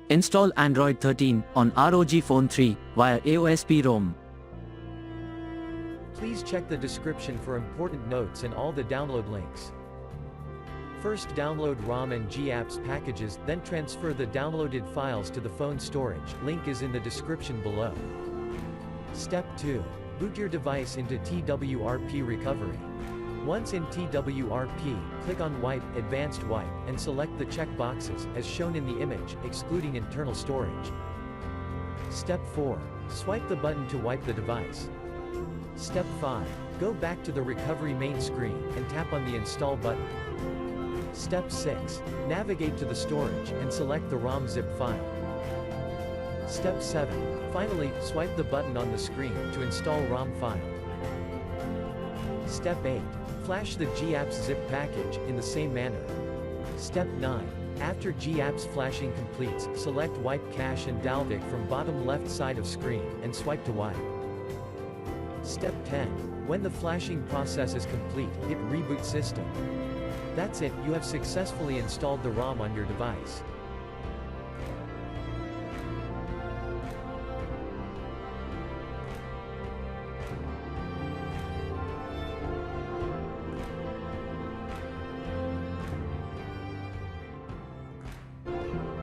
Install Android 13 on ROG Phone 3 via AOSP ROM. Please check the description for important notes and all the download links. First download ROM and GApps packages, then transfer the downloaded files to the phone storage. Link is in the description below. Step 2. Boot your device into TWRP recovery. Once in TWRP, click on Wipe, Advanced Wipe, and select the check boxes, as shown in the image, excluding internal storage. Step 4. Swipe the button to wipe the device. Step 5. Go back to the recovery main screen, and tap on the Install button. Step 6. Navigate to the storage, and select the ROM zip file. Step 7. Finally, swipe the button on the screen to install ROM file. Step 8. Flash the GApps zip package, in the same manner. Step 9. After GApps flashing completes, select Wipe Cache and Dalvik from bottom left side of screen, and swipe to wipe. Step 10. When the flashing process is complete, hit Reboot System. That's it, you have successfully installed the ROM on your device.